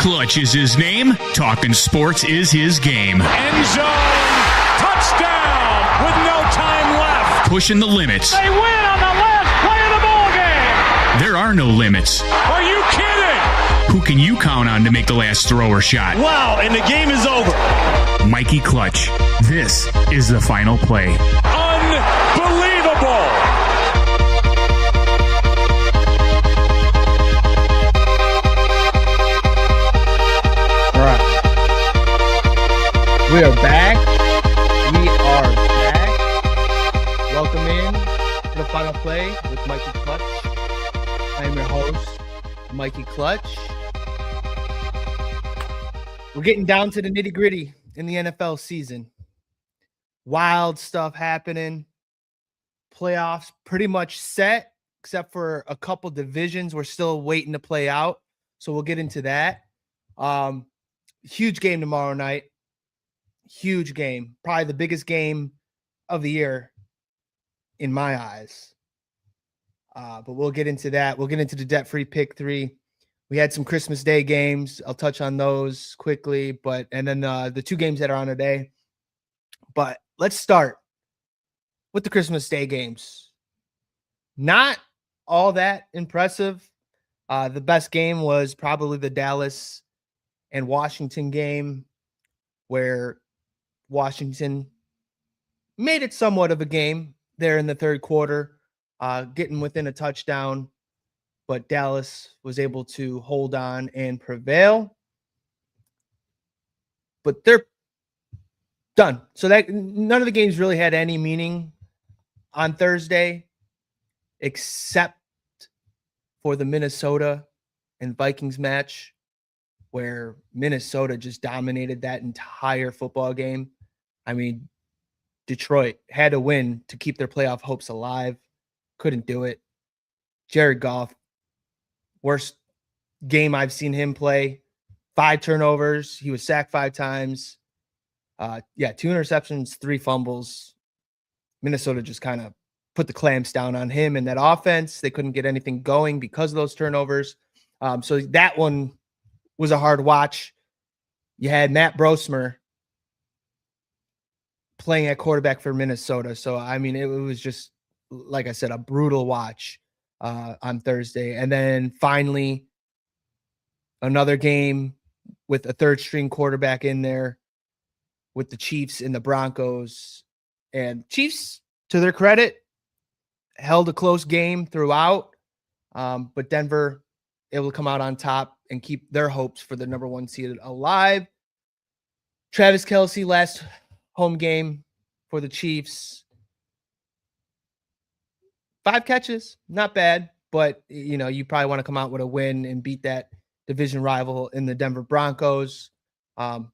Clutch is his name. Talking sports is his game. End zone. Touchdown with no time left. Pushing the limits. They win on the last play of the ball game. There are no limits. Are you kidding? Who can you count on to make the last throw or shot? Wow, and the game is over. Mikey Clutch. This is the final play. Unbelievable. We are back. Welcome in to the final play with Mikey Clutch. I am your host, Mikey Clutch. We're getting down to the nitty-gritty in the NFL season. Wild stuff happening. Playoffs pretty much set, except for a couple divisions we're still waiting to play out. So we'll get into that. Huge game tomorrow night. Huge game. Probably the biggest game of the year in my eyes. But we'll get into that. We'll get into the debt-free pick 3. We had some Christmas Day games. I'll touch on those quickly, and then the 2 games that are on today. But let's start with the Christmas Day games. Not all that impressive. The best game was probably the Dallas and Washington game, where Washington made it somewhat of a game there in the third quarter, getting within a touchdown, but Dallas was able to hold on and prevail. But they're done. So that none of the games really had any meaning on Thursday, except for the Minnesota and Vikings match, where Minnesota just dominated that entire football game. I mean, Detroit had to win to keep their playoff hopes alive. Couldn't do it. Jared Goff, worst game I've seen him play. 5 turnovers. He was sacked 5 times. 2 interceptions, 3 fumbles. Minnesota just kind of put the clamps down on him in that offense. They couldn't get anything going because of those turnovers. So that one was a hard watch. You had Matt Brosmer playing at quarterback for Minnesota. So, I mean, it was just, like I said, a brutal watch on Thursday. And then finally, another game with a third-string quarterback in there with the Chiefs and the Broncos. And Chiefs, to their credit, held a close game throughout, but Denver able to come out on top and keep their hopes for the number 1 seed alive. Travis Kelce, last home game for the Chiefs. 5 catches, not bad, but you probably want to come out with a win and beat that division rival in the Denver Broncos. But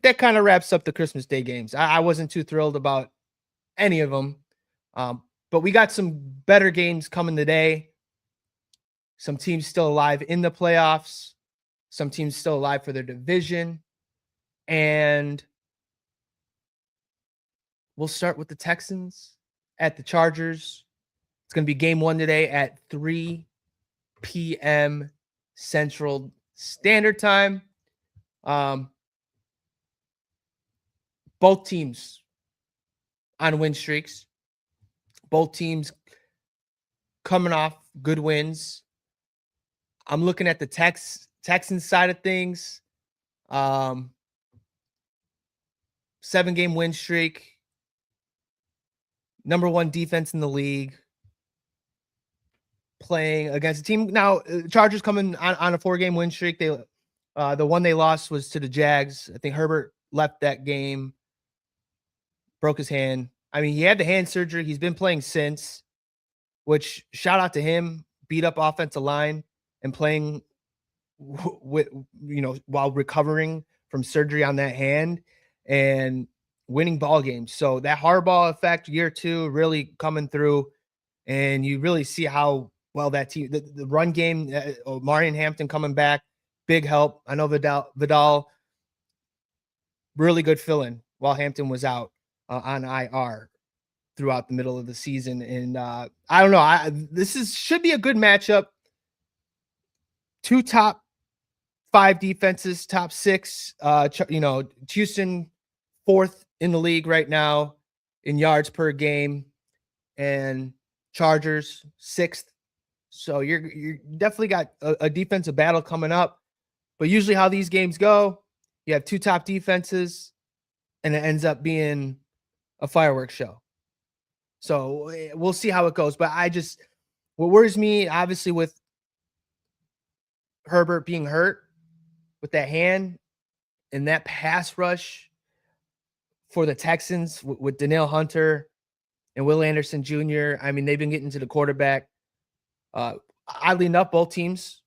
that kind of wraps up the Christmas Day games. I wasn't too thrilled about any of them, but we got some better games coming today. Some teams still alive in the playoffs. Some teams still alive for their division. And we'll start with the Texans at the Chargers. It's going to be game 1 today at 3 p.m. Central Standard Time. Both teams on win streaks. Both teams coming off good wins. I'm looking at the Texans side of things. 7-game win streak. Number 1 defense in the league. Playing against a team. Now, Chargers coming on a 4-game win streak. The one they lost was to the Jags. I think Herbert left that game. Broke his hand. I mean, he had the hand surgery. He's been playing since. which shout out to him, beat up offensive line and playing with, while recovering from surgery on that hand and winning ball games. So that Harbaugh effect year 2 really coming through, and you really see how well that team, the run game, Marion Hampton coming back, big help. I know Vidal really good fill-in while Hampton was out on IR throughout the middle of the season. And I don't know. This should be a good matchup. 2 top 5 defenses, top 6. Houston 4th in the league right now in yards per game, and Chargers 6th. So you're definitely got a defensive battle coming up. But usually how these games go, you have 2 top defenses, and it ends up being a fireworks show. So we'll see how it goes. But what worries me, obviously, with Herbert being hurt with that hand and that pass rush for the Texans with Danielle Hunter and Will Anderson Jr. I mean, they've been getting to the quarterback. Oddly enough, both teams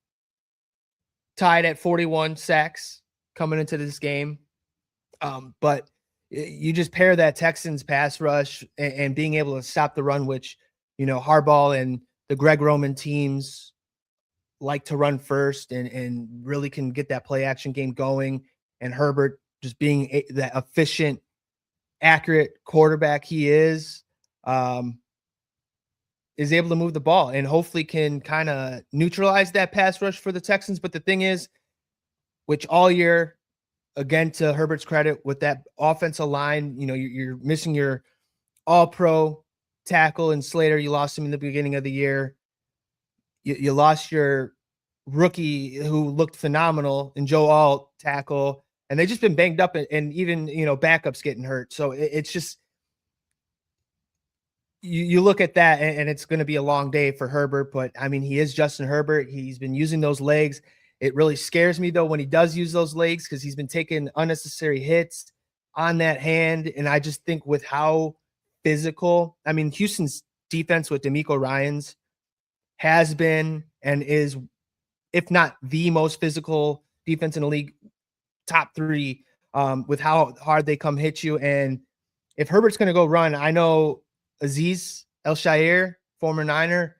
tied at 41 sacks coming into this game. But you just pair that Texans pass rush and being able to stop the run, which, Harbaugh and the Greg Roman teams like to run first and really can get that play action game going. And Herbert just being that efficient, accurate quarterback he is able to move the ball and hopefully can kind of neutralize that pass rush for the Texans. But the thing is, which all year, again, to Herbert's credit, with that offensive line, you're missing your all-pro tackle and Slater. You lost him in the beginning of the year. You lost your rookie who looked phenomenal in Joe Alt tackle, and they've just been banged up, and even, backups getting hurt. So it's just, you look at that and it's going to be a long day for Herbert, but I mean, he is Justin Herbert. He's been using those legs. It really scares me though when he does use those legs, because he's been taking unnecessary hits on that hand. And I just think with how physical, I mean, Houston's defense with D'Amico Ryans has been and is, if not the most physical defense in the league, top 3, with how hard they come hit you. And if Herbert's going to go run, I know Azeez El-Shaair, former Niner,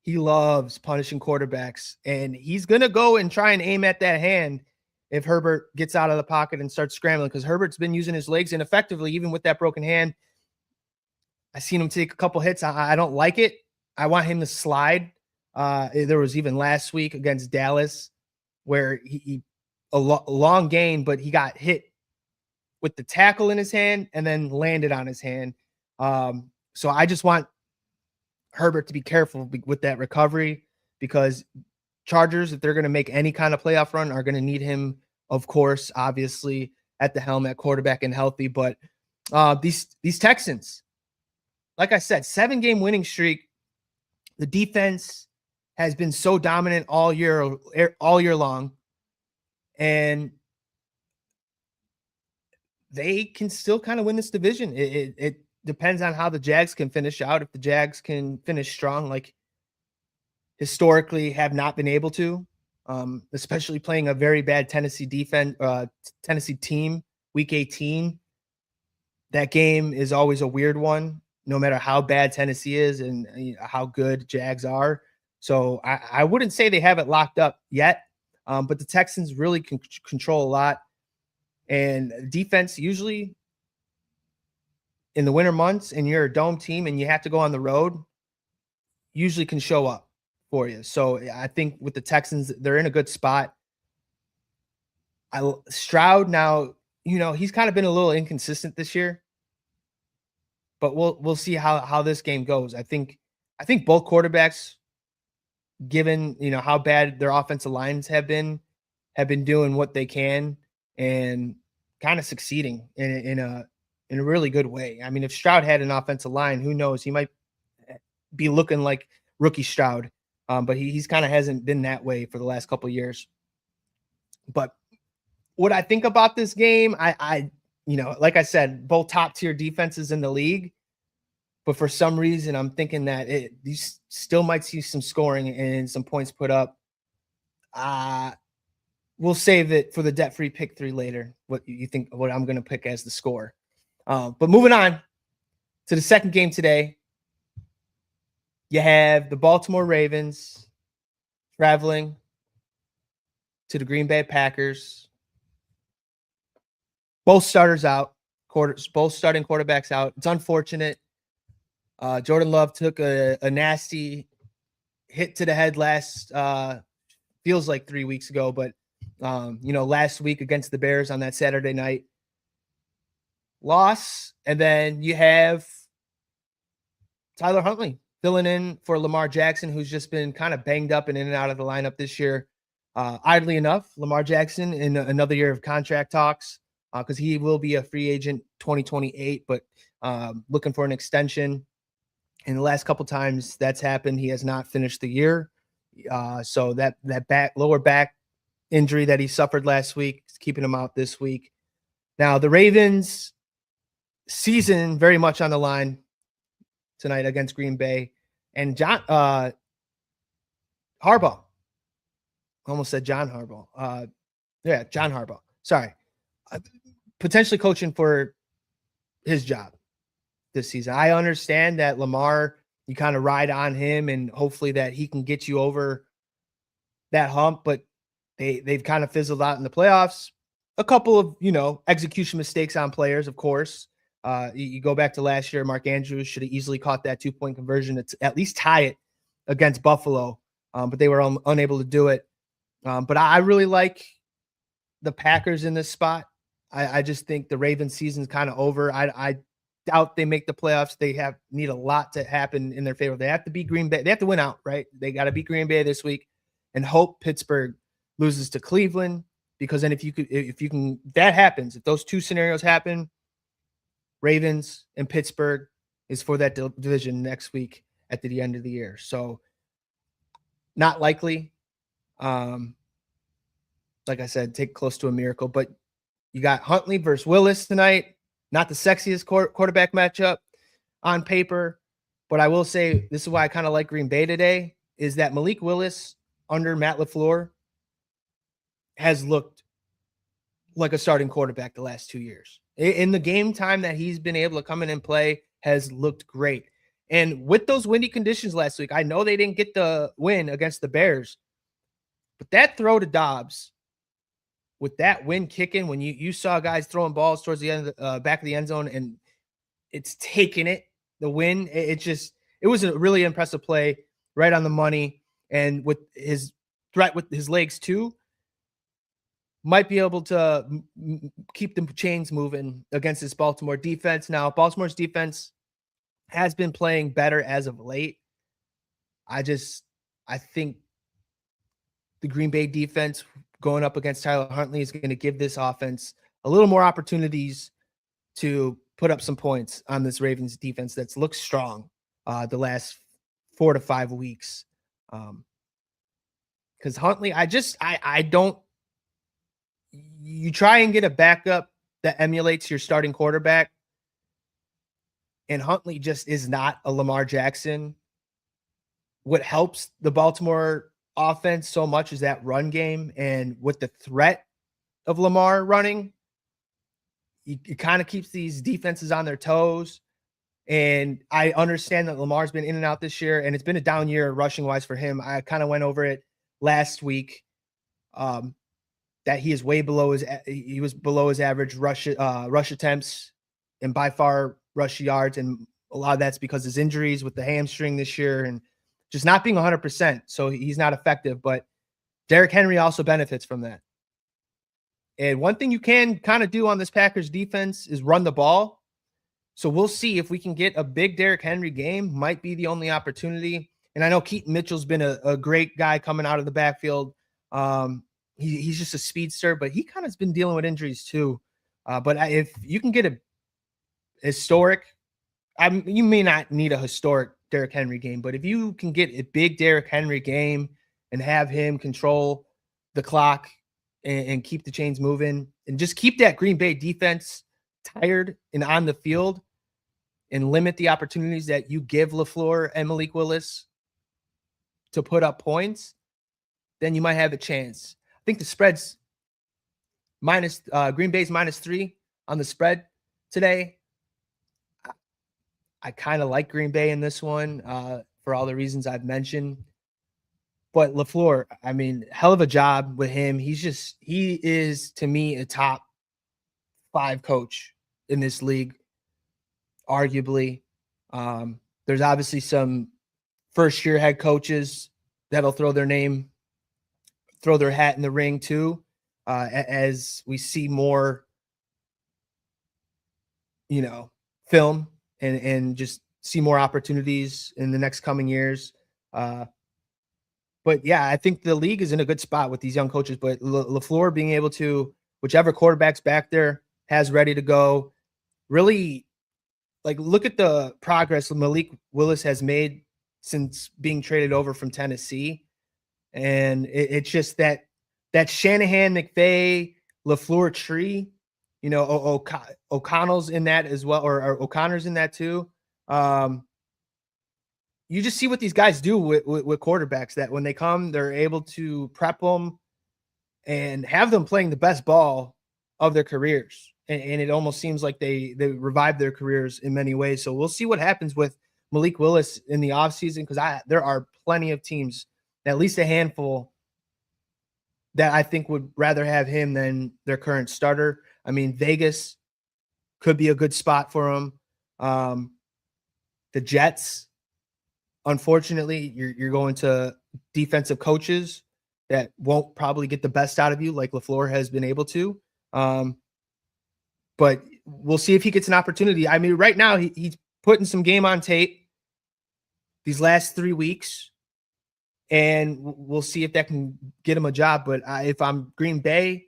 he loves punishing quarterbacks, and he's going to go and try and aim at that hand if Herbert gets out of the pocket and starts scrambling, because Herbert's been using his legs, and effectively, even with that broken hand, I've seen him take a couple hits. I don't like it. I want him to slide. There was even last week against Dallas where he a long gain, but he got hit with the tackle in his hand and then landed on his hand. So I just want Herbert to be careful with that recovery, because Chargers, if they're going to make any kind of playoff run, are going to need him, of course, obviously at the helm at quarterback and healthy. But these Texans, like I said, 7-game winning streak. The defense has been so dominant all year long, and they can still kind of win this division. It depends on how the Jags can finish out. If the Jags can finish strong, like historically have not been able to, especially playing a very bad Tennessee team, week 18, that game is always a weird one, no matter how bad Tennessee is and how good Jags are. So I wouldn't say they have it locked up yet, but the Texans really can control a lot. And defense, usually in the winter months, and you're a dome team and you have to go on the road, usually can show up for you. So I think with the Texans, they're in a good spot. Stroud now, he's kind of been a little inconsistent this year, but we'll see how this game goes. I think both quarterbacks, given how bad their offensive lines have been doing what they can and kind of succeeding in a really good way. I mean, if Stroud had an offensive line, who knows? He might be looking like rookie Stroud, but he's kind of hasn't been that way for the last couple of years. But what I think about this game, I like I said, both top tier defenses in the league. But for some reason, I'm thinking that you still might see some scoring and some points put up. We'll save it for the debt-free pick 3 later. What you think? What I'm going to pick as the score. But moving on to the second game today, you have the Baltimore Ravens traveling to the Green Bay Packers. Both starters out. Both starting quarterbacks out. It's unfortunate. Jordan Love took a nasty hit to the head feels like 3 weeks ago, but last week against the Bears on that Saturday night loss. And then you have Tyler Huntley filling in for Lamar Jackson, who's just been kind of banged up and in and out of the lineup this year. Oddly enough, Lamar Jackson in another year of contract talks because he will be a free agent 2028, but looking for an extension. In the last couple times that's happened, he has not finished the year. So that lower back injury that he suffered last week is keeping him out this week. Now the Ravens season very much on the line tonight against Green Bay, and John Harbaugh. Almost said John Harbaugh. John Harbaugh. Sorry, potentially coaching for his job this season. I understand that Lamar, you kind of ride on him and hopefully that he can get you over that hump, but they've kind of fizzled out in the playoffs. A couple of, execution mistakes on players, of course. You go back to last year, Mark Andrews should have easily caught that 2-point conversion to at least tie it against Buffalo, but they were unable to do it. But I really like the Packers in this spot. I just think the Ravens season's kind of over. I doubt they make the playoffs. They need a lot to happen in their favor. They have to beat Green Bay. They have to win out, right? They got to beat Green Bay this week and hope Pittsburgh loses to Cleveland, because then if that happens, if those two scenarios happen, Ravens and Pittsburgh is for that division next week at the end of the year. So not likely. Like I said, take close to a miracle, but you got Huntley versus Willis tonight. Not the sexiest quarterback matchup on paper, but I will say this is why I kind of like Green Bay today, is that Malik Willis under Matt LaFleur has looked like a starting quarterback the last 2 years. In the game time that he's been able to come in and play has looked great. And with those windy conditions last week, I know they didn't get the win against the Bears, but that throw to Dobbs with that wind kicking, when you saw guys throwing balls towards the end of back of the end zone and it's taking it, the wind, it was a really impressive play, right on the money. And with his threat with his legs too, might be able to keep the chains moving against this Baltimore defense. Now, Baltimore's defense has been playing better as of late. I think the Green Bay defense going up against Tyler Huntley is going to give this offense a little more opportunities to put up some points on this Ravens defense that's looked strong the last 4 to 5 weeks. Because Huntley, you try and get a backup that emulates your starting quarterback, and Huntley just is not a Lamar Jackson. What helps the Baltimore offense so much is that run game, and with the threat of Lamar running, it kind of keeps these defenses on their toes. And I understand that Lamar's been in and out this year, and it's been a down year rushing wise for him. I kind of went over it last week, that he is way below he was below his average rush attempts and by far rush yards. And a lot of that's because his injuries with the hamstring this year and just not being 100%. So he's not effective, but Derrick Henry also benefits from that. And one thing you can kind of do on this Packers defense is run the ball. So we'll see if we can get a big Derrick Henry game. Might be the only opportunity. And I know Keaton Mitchell's been a great guy coming out of the backfield. He's just a speedster, but he kind of has been dealing with injuries too. But if you can get a historic, you may not need a historic Derrick Henry game, but if you can get a big Derrick Henry game and have him control the clock and keep the chains moving and just keep that Green Bay defense tired and on the field, and limit the opportunities that you give LaFleur and Malik Willis to put up points, then you might have a chance. I think the spread's Green Bay's -3 on the spread today. I kind of like Green Bay in this one for all the reasons I've mentioned. But LaFleur, I mean, hell of a job with him. He is, to me, a top 5 coach in this league, arguably. There's obviously some first-year head coaches that'll throw their hat in the ring too, as we see more, film and just see more opportunities in the next coming years. But yeah, I think the league is in a good spot with these young coaches, but LaFleur being able to, whichever quarterback's back there has ready to go, really, like, look at the progress Malik Willis has made since being traded over from Tennessee. And it's just that Shanahan, McVay, LaFleur tree, O'Connell's in that as well, or O'Connor's in that too. You just see what these guys do with quarterbacks, that when they come, they're able to prep them and have them playing the best ball of their careers. And it almost seems like they revive their careers in many ways. So we'll see what happens with Malik Willis in the offseason, because there are plenty of teams, at least a handful, that I think would rather have him than their current starter. I mean, Vegas could be a good spot for him. The Jets, unfortunately, you're going to defensive coaches that won't probably get the best out of you like LaFleur has been able to. But we'll see if he gets an opportunity. I mean, right now he's putting some game on tape these last 3 weeks, and we'll see if that can get him a job. But if I'm Green Bay,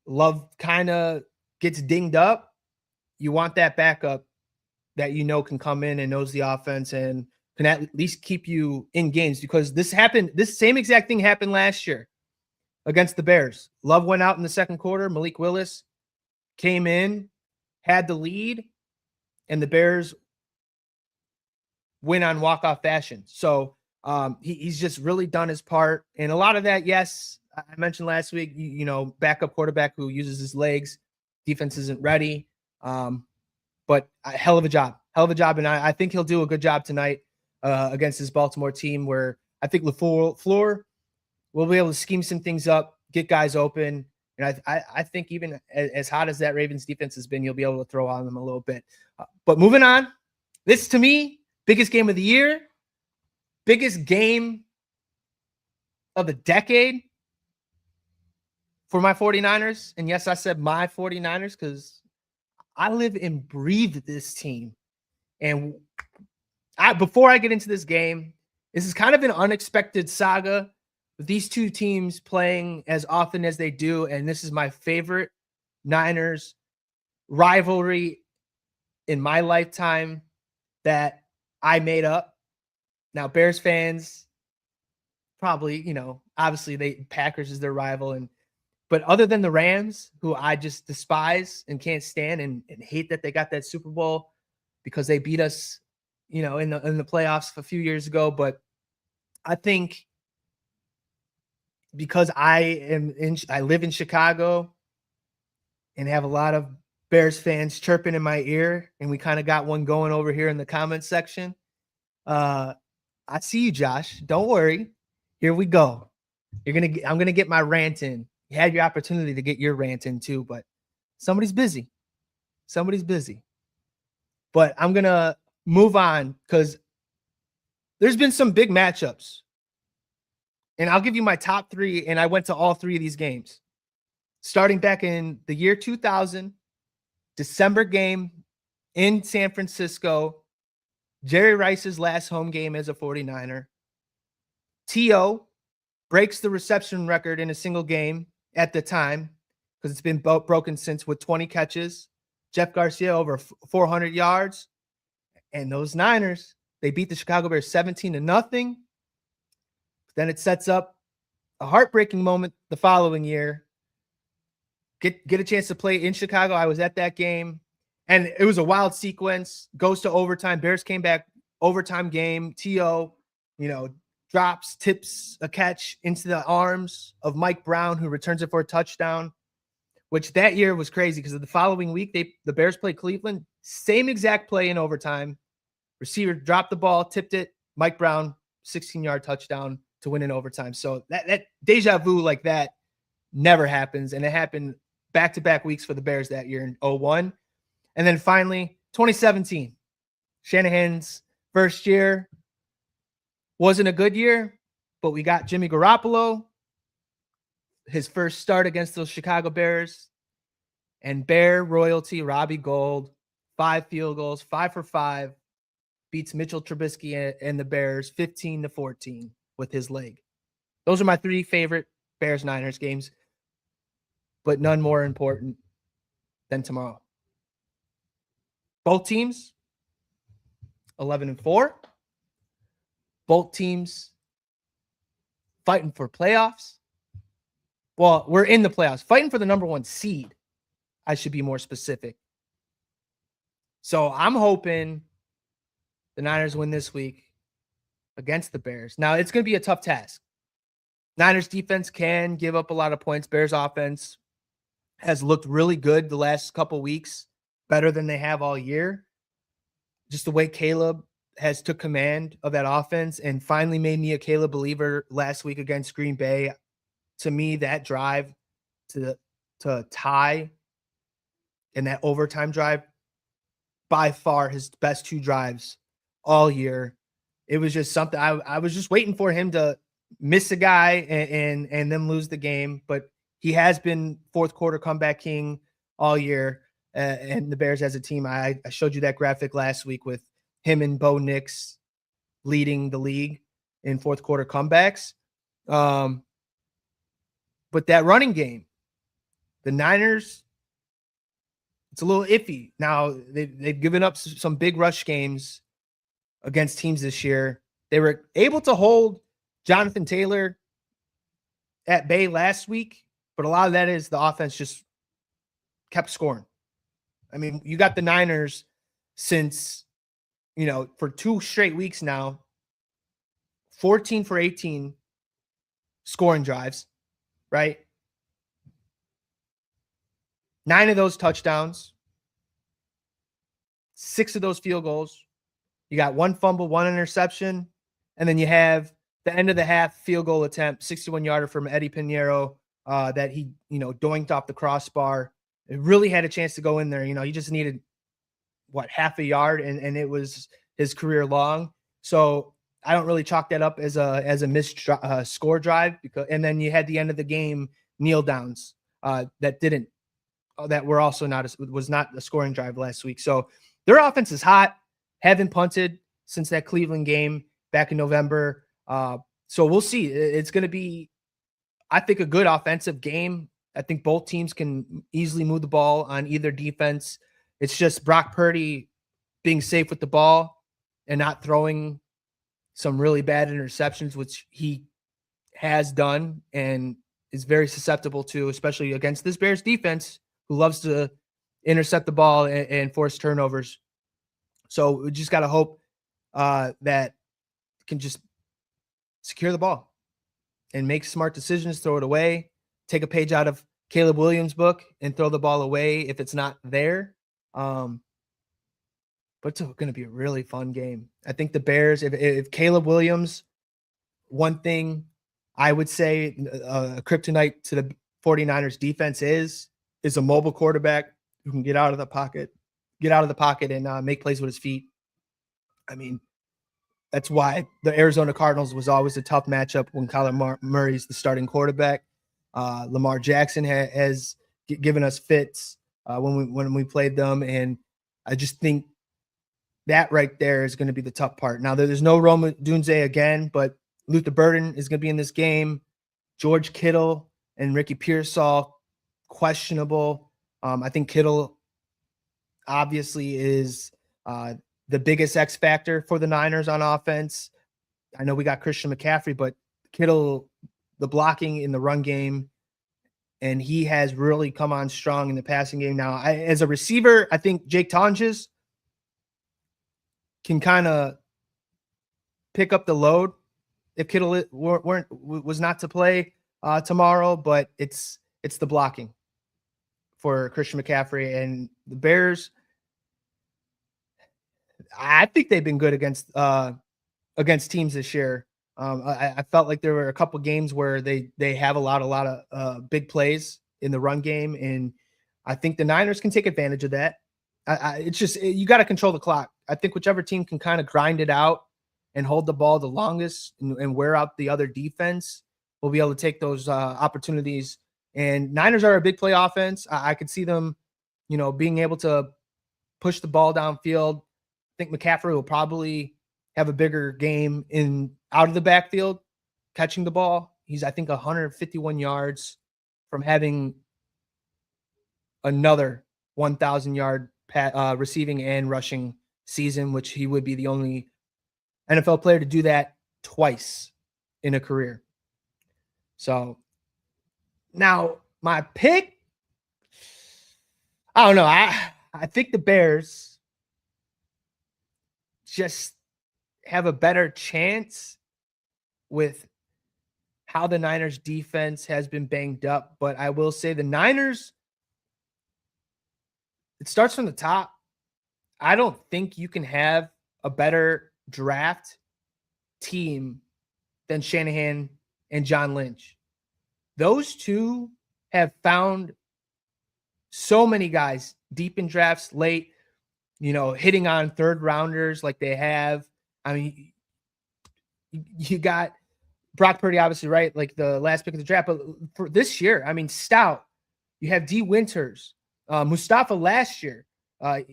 Love kind of gets dinged up. You want that backup that can come in and knows the offense and can at least keep you in games, because this same exact thing happened last year against the Bears. Love went out in the second quarter. Malik Willis came in, had the lead, and the Bears win on walk-off fashion. So he's just really done his part. And a lot of that, yes, I mentioned last week, backup quarterback who uses his legs, defense isn't ready. But a hell of a job. And I think he'll do a good job tonight against this Baltimore team, where I think LaFleur will be able to scheme some things up, get guys open. And I think even as hot as that Ravens defense has been, you'll be able to throw on them a little bit. But moving on, this, to me, biggest game of the year, biggest game of the decade for my 49ers. And yes, I said my 49ers because I live and breathe this team. And before I get into this game, this is kind of an unexpected saga with these two teams playing as often as they do. And this is my favorite Niners rivalry in my lifetime that I made up. Now, Bears fans probably, obviously Packers is their rival. But other than the Rams, who I just despise and can't stand and hate that they got that Super Bowl because they beat us, in the playoffs a few years ago. But I think because I live in Chicago and have a lot of Bears fans chirping in my ear, and we kind of got one going over here in the comments section. I see you, Josh. Don't worry. Here we go. I'm gonna get my rant in. You had your opportunity to get your rant in too, but somebody's busy. But I'm gonna move on because there's been some big matchups. And I'll give you my top 3, and I went to all 3 of these games. Starting back in the year 2000, December game in San Francisco, Jerry Rice's last home game as a 49er. T.O. breaks the reception record in a single game at the time, because it's been broken since, with 20 catches. Jeff Garcia over 400 yards. And those Niners, they beat the Chicago Bears 17-0. Then it sets up a heartbreaking moment the following year. Get a chance to play in Chicago. I was at that game. And it was a wild sequence, goes to overtime. Bears came back, overtime game. T.O., drops, tips a catch into the arms of Mike Brown, who returns it for a touchdown, which that year was crazy because the following week, the Bears played Cleveland. Same exact play in overtime. Receiver dropped the ball, tipped it. Mike Brown, 16-yard touchdown to win in overtime. So that deja vu like that never happens. And it happened back-to-back weeks for the Bears that year in 2001. And then finally, 2017, Shanahan's first year wasn't a good year, but we got Jimmy Garoppolo, his first start against those Chicago Bears, and Bear royalty, Robbie Gould, 5 field goals, 5 for 5, beats Mitchell Trubisky and the Bears 15-14 with his leg. Those are my 3 favorite Bears-Niners games, but none more important than tomorrow. Both teams, 11-4. Both teams fighting for playoffs. Well, we're in the playoffs, fighting for the number 1 seed. I should be more specific. So I'm hoping the Niners win this week against the Bears. Now, it's going to be a tough task. Niners defense can give up a lot of points. Bears offense has looked really good the last couple weeks, better than they have all year. Just the way Caleb has took command of that offense and finally made me a Caleb believer last week against Green Bay. To me, that drive to tie and that overtime drive, by far his best 2 drives all year. It was just something I was just waiting for him to miss a guy and then lose the game. But he has been fourth quarter comeback king all year. And the Bears as a team, I showed you that graphic last week with him and Bo Nix leading the league in fourth quarter comebacks. But that running game, the Niners, it's a little iffy. Now, they've given up some big rush games against teams this year. They were able to hold Jonathan Taylor at bay last week, but a lot of that is the offense just kept scoring. I mean, you got the Niners since, for 2 straight weeks now, 14 for 18 scoring drives, right? 9 of those touchdowns, 6 of those field goals. You got 1 fumble, 1 interception, and then you have the end of the half field goal attempt, 61-yarder from Eddie Pinheiro that he, doinked off the crossbar. It really had a chance to go in there. He just needed, half a yard, and it was his career long. So I don't really chalk that up as a missed score drive, and then you had the end of the game kneel downs that were also was not a scoring drive last week. So their offense is hot. Haven't punted since that Cleveland game back in November. So we'll see. It's going to be, I think, a good offensive game. I think both teams can easily move the ball on either defense. It's just Brock Purdy being safe with the ball and not throwing some really bad interceptions, which he has done and is very susceptible to, especially against this Bears defense, who loves to intercept the ball and force turnovers. So we just got to hope that can just secure the ball and make smart decisions, throw it away, take a page out of Caleb Williams' book and throw the ball away if it's not there. But it's going to be a really fun game. I think the Bears, if Caleb Williams, one thing I would say a kryptonite to the 49ers defense is a mobile quarterback who can get out of the pocket and make plays with his feet. I mean, that's why the Arizona Cardinals was always a tough matchup when Kyler Murray's the starting quarterback. Lamar Jackson has given us fits when we played them, and I just think that right there is going to be the tough part. Now, there's no Rome Odunze again, but Luther Burden is going to be in this game. George Kittle and Ricky Pearsall, questionable. I think Kittle obviously is the biggest X factor for the Niners on offense. I know we got Christian McCaffrey, but Kittle, the blocking in the run game and he has really come on strong in the passing game. Now, as a receiver, I think Jake Tonjes can kind of pick up the load if Kittle was not to play tomorrow, but it's the blocking for Christian McCaffrey and the Bears. I think they've been good against teams this year. I felt like there were a couple games where they have a lot of big plays in the run game, and I think the Niners can take advantage of that. It's just you got to control the clock. I think whichever team can kind of grind it out and hold the ball the longest and wear out the other defense will be able to take those opportunities. And Niners are a big play offense. I could see them, being able to push the ball downfield. I think McCaffrey will probably have a bigger game out of the backfield, catching the ball. He's, I think, 151 yards from having another 1,000-yard receiving and rushing season, which he would be the only NFL player to do that twice in a career. So now my pick, I don't know. I think the Bears just have a better chance with how the Niners defense has been banged up. But I will say the Niners, it starts from the top. I don't think you can have a better draft team than Shanahan and John Lynch. Those two have found so many guys deep in drafts, late, hitting on third rounders like they have. I mean, you got Brock Purdy, obviously, right? Like the last pick of the draft. But for this year, I mean, Stout, you have D. Winters, Mustafa last year. I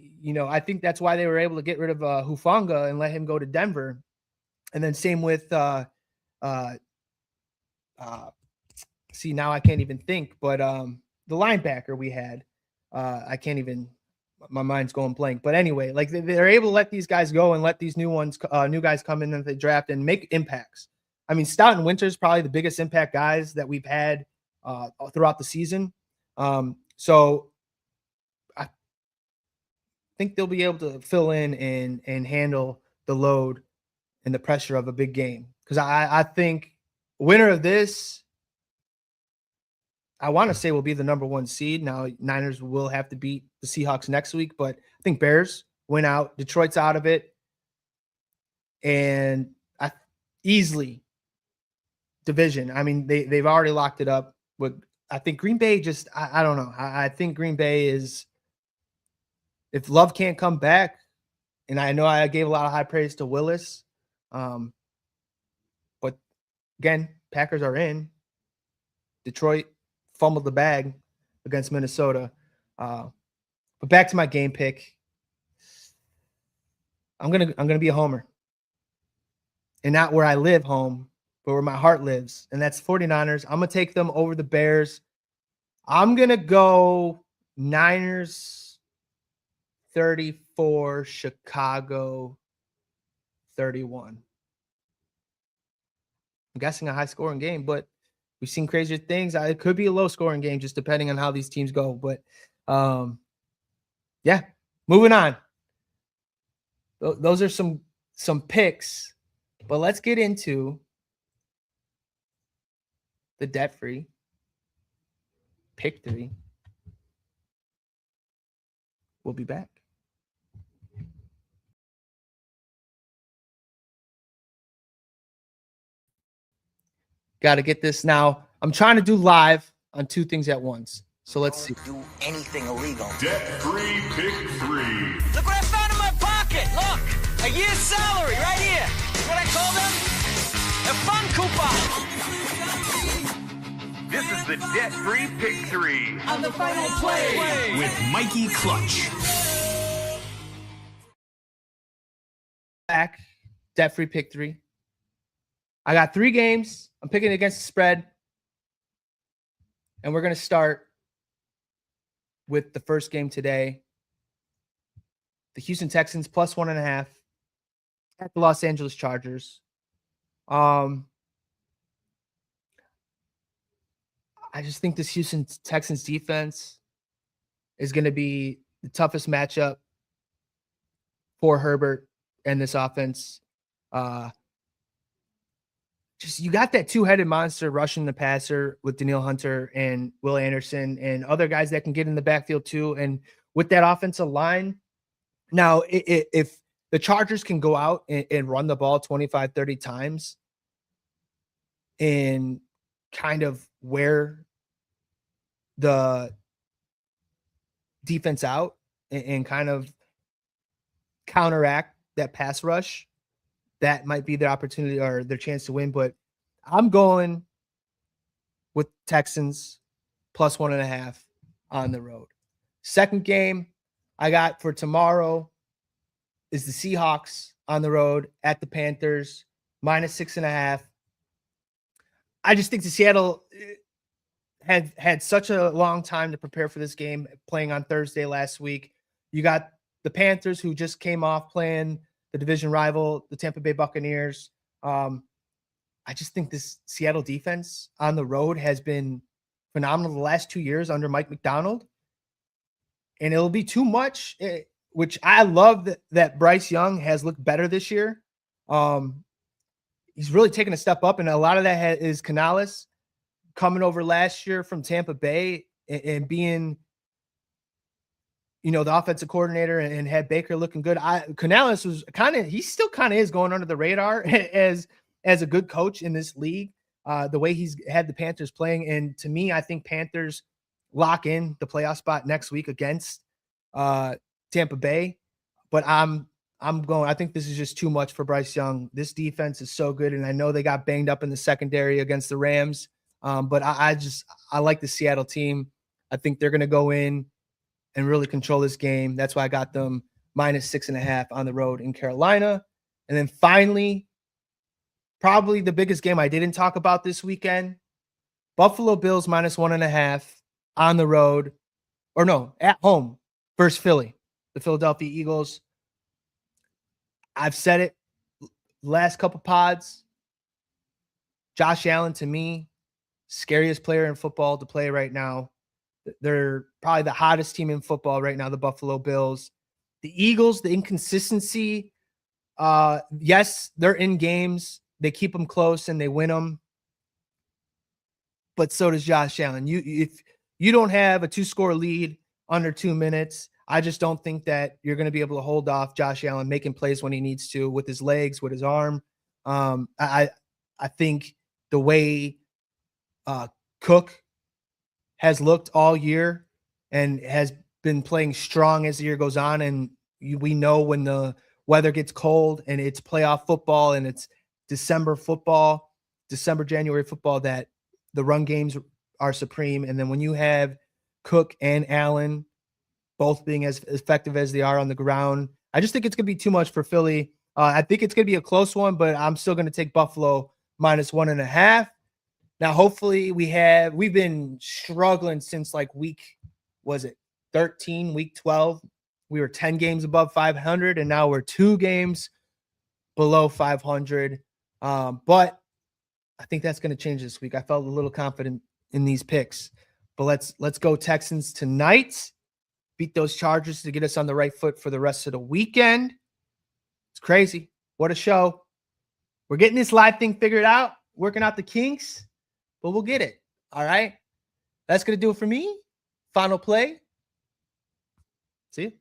think that's why they were able to get rid of Hufanga and let him go to Denver. And then same with see, now I can't even think, but the linebacker we had, I can't even, my mind's going blank. But anyway, like they're able to let these guys go and let these new guys come in that they draft and make impacts. I mean, Stout and Winters probably the biggest impact guys that we've had throughout the season. So I think they'll be able to fill in and handle the load and the pressure of a big game. Because I think winner of this, I want to say will be the number 1 seed. Now, Niners will have to beat the Seahawks next week, but I think Bears win out. Detroit's out of it. And easily division. I mean, they've already locked it up. I think Green Bay just, I don't know. I think Green Bay is, if Love can't come back, and I know I gave a lot of high praise to Willis, but again, Packers are in. Detroit fumbled the bag against Minnesota. But back to my game pick. I'm gonna be a homer. And not where I live home, but where my heart lives. And that's 49ers. I'm gonna take them over the Bears. I'm gonna go Niners 34, Chicago 31. I'm guessing a high scoring game, but we've seen crazier things. It could be a low scoring game, just depending on how these teams go. But yeah, moving on. Those are some picks, but let's get into the debt-free pick 3. We'll be back. Got to get this now. I'm trying to do live on 2 things at once. So let's see. Do anything illegal. Debt-free pick 3. Look what I found in my pocket. Look, a year's salary right here. What I call them? A fun coupon. This is the debt-free pick 3 On the final play. With Mikey Clutch. Back, debt-free pick 3. I got 3 games. I'm picking against the spread. And we're going to start with the first game today. The Houston Texans plus 1.5 at the Los Angeles Chargers. I just think this Houston Texans defense is going to be the toughest matchup for Herbert and this offense. Just you got that two-headed monster rushing the passer with Danielle Hunter and Will Anderson and other guys that can get in the backfield too. And with that offensive line, now if the Chargers can go out and run the ball 25, 30 times and kind of wear the defense out and kind of counteract that pass rush, that might be their opportunity or their chance to win. But I'm going with Texans plus 1.5 on the road. Second game I got for tomorrow is the Seahawks on the road at the Panthers, minus 6.5. I just think the Seattle had such a long time to prepare for this game, playing on Thursday last week. You got the Panthers, who just came off playing the division rival, the Tampa Bay Buccaneers. I just think this Seattle defense on the road has been phenomenal the last 2 years under Mike McDonald. And it'll be too much, which I love that Bryce Young has looked better this year. He's really taken a step up, and a lot of that is Canales coming over last year from Tampa Bay and being, the offensive coordinator and had Baker looking good. Canales was he still kind of is going under the radar as a good coach in this league, the way he's had the Panthers playing. And to me, I think Panthers lock in the playoff spot next week against Tampa Bay. But I think this is just too much for Bryce Young. This defense is so good, and I know they got banged up in the secondary against the Rams. But I like the Seattle team. I think they're going to go in and really control this game. That's why I got them minus 6.5 on the road in Carolina. And then finally, probably the biggest game I didn't talk about this weekend, Buffalo Bills minus 1.5 on the road, at home versus Philly, the Philadelphia Eagles. I've said it last couple pods. Josh Allen, to me, scariest player in football to play right now. They're probably the hottest team in football right now, the Buffalo Bills. The Eagles, the inconsistency. Yes, they're in games. They keep them close and they win them. But so does Josh Allen. If you don't have a 2-score lead under 2 minutes, I just don't think that you're going to be able to hold off Josh Allen making plays when he needs to, with his legs, with his arm. I think the way Cook has looked all year and has been playing strong as the year goes on, and we know when the weather gets cold and it's playoff football and it's December, January football, that the run games are supreme. And then when you have Cook and Allen both being as effective as they are on the ground, I just think it's going to be too much for Philly. I think it's going to be a close one, but I'm still going to take Buffalo minus 1.5. Now, hopefully we've been struggling since week 13, week 12. We were 10 games above 500, and now we're 2 games below 500. But I think that's going to change this week. I felt a little confident in these picks. But let's go Texans tonight. Beat those Chargers to get us on the right foot for the rest of the weekend. It's crazy. What a show. We're getting this live thing figured out, working out the kinks, but we'll get it. All right. That's going to do it for me. Final play. See you.